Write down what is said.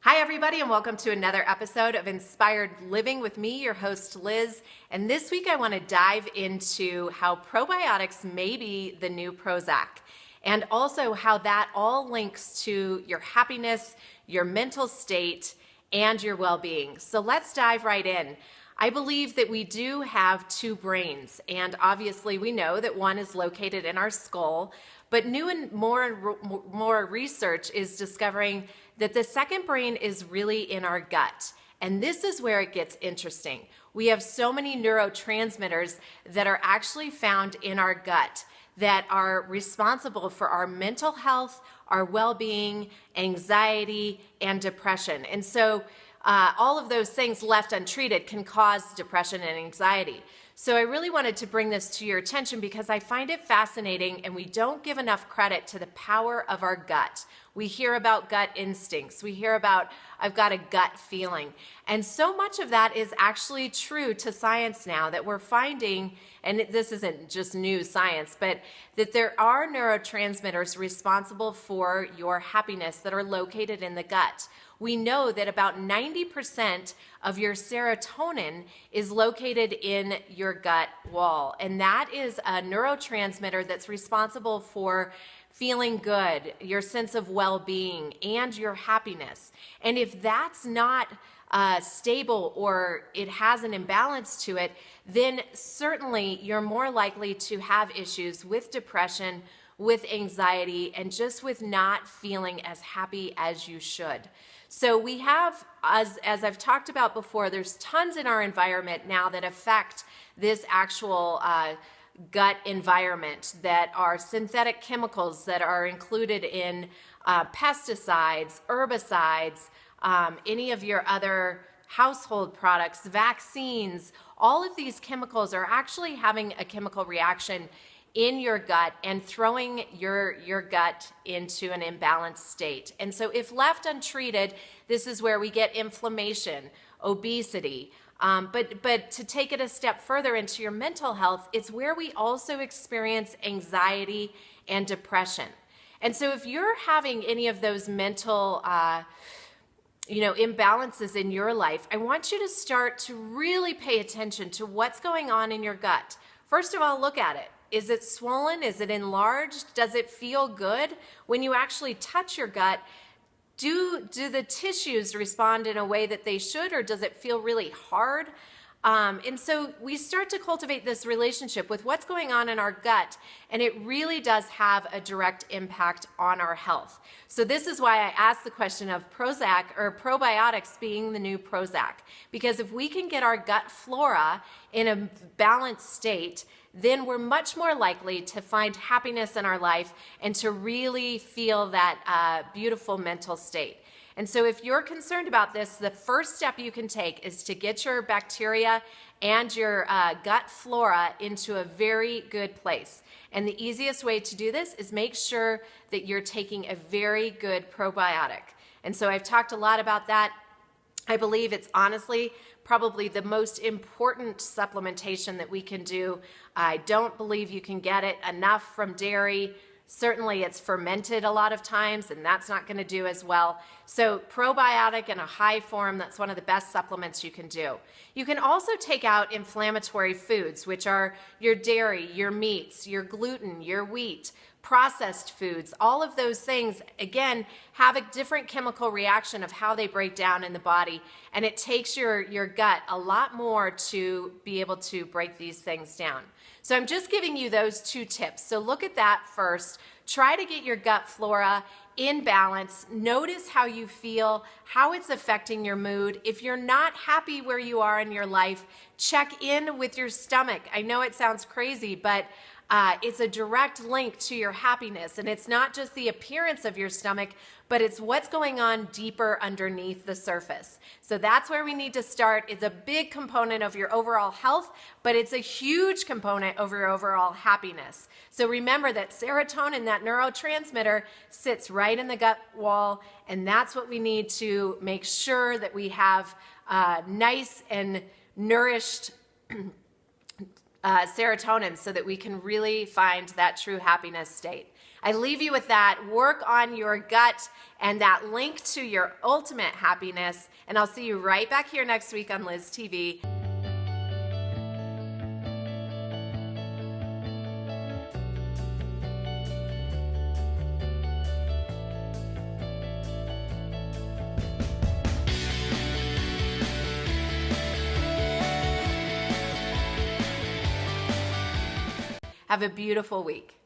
Hi, everybody, and welcome to another episode of Inspired Living with me, your host, Liz. And this week, I want to dive into how probiotics may be the new Prozac, and also how that all links to your happiness, your mental state, and your well-being. So let's dive right in. I believe that we do have two brains, and obviously we know that one is located in our skull, but new and more research is discovering that the second brain is really in our gut. And this is where it gets interesting. We have so many neurotransmitters that are actually found in our gut that are responsible for our mental health, our well-being, anxiety, and depression. And so all of those things left untreated can cause depression and anxiety. So I really wanted to bring this to your attention because I find it fascinating, and we don't give enough credit to the power of our gut. We hear about gut instincts. We hear about, I've got a gut feeling. And so much of that is actually true to science now, that we're finding, and this isn't just new science, but that there are neurotransmitters responsible for your happiness that are located in the gut. We know that about 90% of your serotonin is located in your gut wall. And that is a neurotransmitter that's responsible for feeling good, your sense of well-being, and your happiness. And if that's not stable, or it has an imbalance to it, then certainly you're more likely to have issues with depression, with anxiety, and just with not feeling as happy as you should. So we have, as I've talked about before, there's tons in our environment now that affect this actual gut environment, that are synthetic chemicals that are included in pesticides, herbicides, any of your other household products, vaccines. All of these chemicals are actually having a chemical reaction in your gut and throwing your gut into an imbalanced state. And so if left untreated, this is where we get inflammation, obesity. But to take it a step further into your mental health, it's where we also experience anxiety and depression. And so if you're having any of those mental imbalances in your life, I want you to start to really pay attention to what's going on in your gut. First of all, look at it. Is it swollen? Is it enlarged? Does it feel good? When you actually touch your gut, do the tissues respond in a way that they should, or does it feel really hard? And so we start to cultivate this relationship with what's going on in our gut, and it really does have a direct impact on our health. So this is why I asked the question of Prozac or probiotics being the new Prozac, because if we can get our gut flora in a balanced state, then we're much more likely to find happiness in our life and to really feel that beautiful mental state. And so if you're concerned about this, the first step you can take is to get your bacteria and your gut flora into a very good place. And the easiest way to do this is make sure that you're taking a very good probiotic. And so I've talked a lot about that. I believe it's honestly probably the most important supplementation that we can do. I don't believe you can get it enough from dairy. Certainly it's fermented a lot of times, and that's not going to do as well. So probiotic in a high form, that's one of the best supplements you can do. You can also take out inflammatory foods, which are your dairy, your meats, your gluten, your wheat, processed foods. All of those things, again, have a different chemical reaction of how they break down in the body, and it takes your gut a lot more to be able to break these things down. So I'm just giving you those two tips. So look at that first. Try to get your gut flora in balance. Notice how you feel, how it's affecting your mood. If you're not happy where you are in your life, check in with your stomach. I know it sounds crazy, but it's a direct link to your happiness. And it's not just the appearance of your stomach, but it's what's going on deeper underneath the surface. So that's where we need to start. It's a big component of your overall health, but it's a huge component of your overall happiness. So remember that serotonin, that neurotransmitter, sits right in the gut wall, and that's what we need to make sure that we have nice and nourished serotonin so that we can really find that true happiness state. I leave you with that. Work on your gut and that link to your ultimate happiness. And I'll see you right back here next week on LizTV. Have a beautiful week.